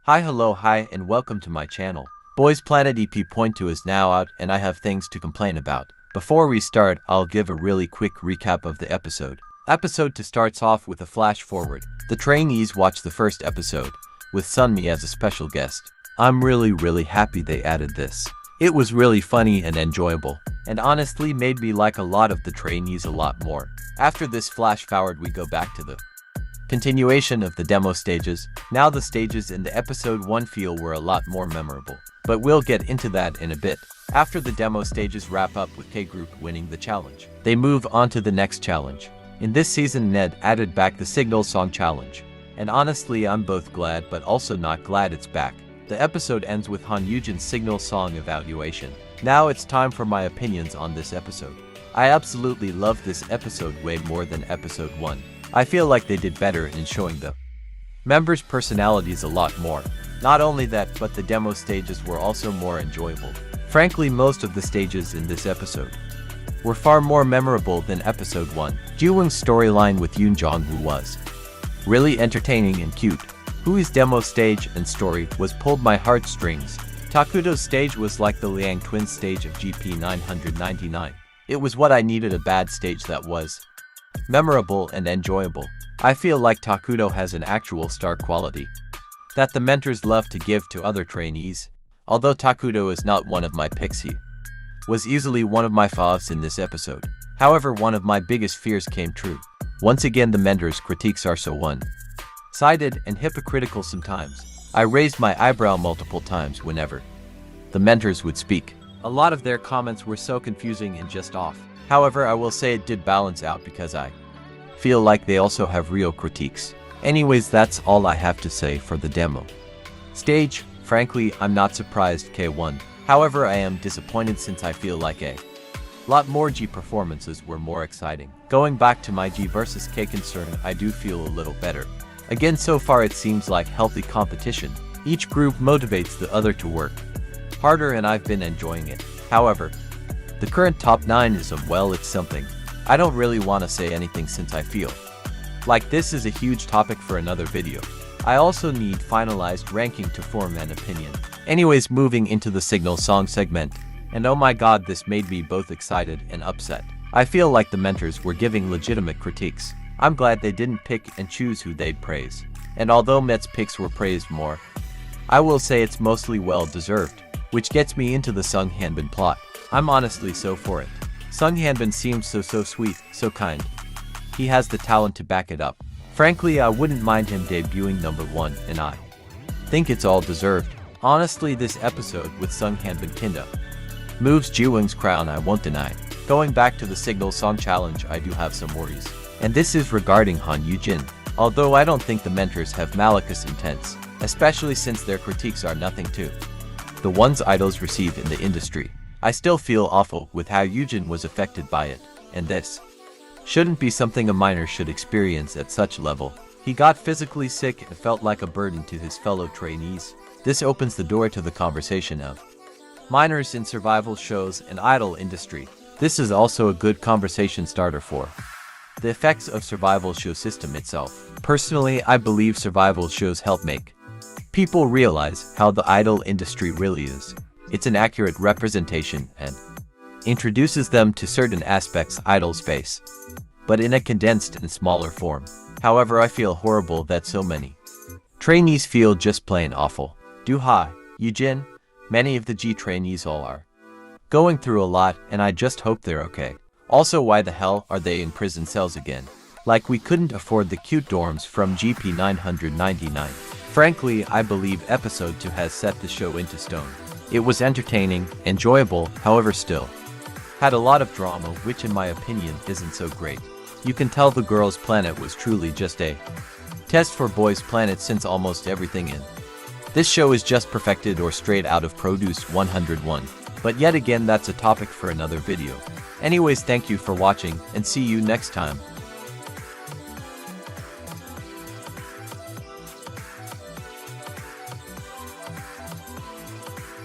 Hi, hello, hi, and welcome to my channel. Boys Planet Ep.2 is now out and I have things to complain about. Before we start, I'll give a really quick recap of the episode. Episode 2 starts off with a flash forward. The trainees watch the first episode, with Sunmi as a special guest. I'm really happy they added this. It was really funny and enjoyable, and honestly made me like a lot of the trainees a lot more. After this flash forward we go back to the continuation of the demo stages. Now the stages in the episode 1 feel were a lot more memorable, but we'll get into that in a bit. After the demo stages wrap up with K group winning the challenge, they move on to the next challenge. In this season Ned added back the Signal Song Challenge, and honestly I'm both glad but also not glad it's back. The episode ends with HyeonJun's Signal Song evaluation. Now it's time for my opinions on this episode. I absolutely love this episode way more than episode 1. I feel like they did better in showing the members' personalities a lot more. Not only that, but the demo stages were also more enjoyable. Frankly, most of the stages in this episode were far more memorable than episode 1. Jiwoong's storyline with YEONJUN was really entertaining and cute. Hui's demo stage and story was pulled my heartstrings. Takuto's stage was like the Liang twins stage of GP 999. It was what I needed, a bad stage that was memorable and enjoyable. I feel like Takuto has an actual star quality that the mentors love to give to other trainees. Although Takuto is not one of my picks, he was easily one of my faves in this episode. However, one of my biggest fears came true. Once again, the mentors' critiques are so one-sided and hypocritical sometimes. I raised my eyebrow multiple times whenever the mentors would speak. A lot of their comments were so confusing and just off. However, I will say it did balance out because I feel like they also have real critiques. Anyways, that's all I have to say for the demo stage. Frankly, I'm not surprised K won. However, I am disappointed since I feel like a lot more G performances were more exciting. Going back to my G versus K concern, I do feel a little better. Again, so far it seems like healthy competition. Each group motivates the other to work harder and I've been enjoying it. However, the current top 9 is it's something. I don't really want to say anything since I feel like this is a huge topic for another video. I also need finalized ranking to form an opinion. Anyways, moving into the Signal Song segment. And oh my god, this made me both excited and upset. I feel like the mentors were giving legitimate critiques. I'm glad they didn't pick and choose who they'd praise. And although Met's picks were praised more, I will say it's mostly well deserved. Which gets me into the Sung Hanbin plot. I'm honestly so for it. Sung Hanbin seems so sweet, so kind. He has the talent to back it up. Frankly, I wouldn't mind him debuting number 1, and I think it's all deserved. Honestly, this episode with Sung Hanbin Kinda moves Jiwoong's crown, I won't deny. Going back to the Signal Song Challenge, I do have some worries. And this is regarding HyeonJun. Although I don't think the mentors have malicious intents, especially since their critiques are nothing to the ones idols receive in the industry. I still feel awful with how YEONJUN was affected by it, and this shouldn't be something a minor should experience at such level. He got physically sick and felt like a burden to his fellow trainees. This opens the door to the conversation of minors in survival shows and idol industry. This is also a good conversation starter for the effects of survival show system itself. Personally, I believe survival shows help make people realize how the idol industry really is. It's an accurate representation and introduces them to certain aspects idol space, but in a condensed and smaller form. However, I feel horrible that so many trainees feel just plain awful. YEONJUN, many of the G trainees all are going through a lot, and I just hope they're okay. Also, why the hell are they in prison cells again? Like we couldn't afford the cute dorms from GP 999. Frankly, I believe episode 2 has set the show into stone. It was entertaining, enjoyable, however still had a lot of drama, which in my opinion isn't so great. You can tell the Girls' Planet was truly just a test for Boys' Planet since almost everything in this show is just perfected or straight out of Produce 101. But yet again, that's a topic for another video. Anyways, thank you for watching and see you next time.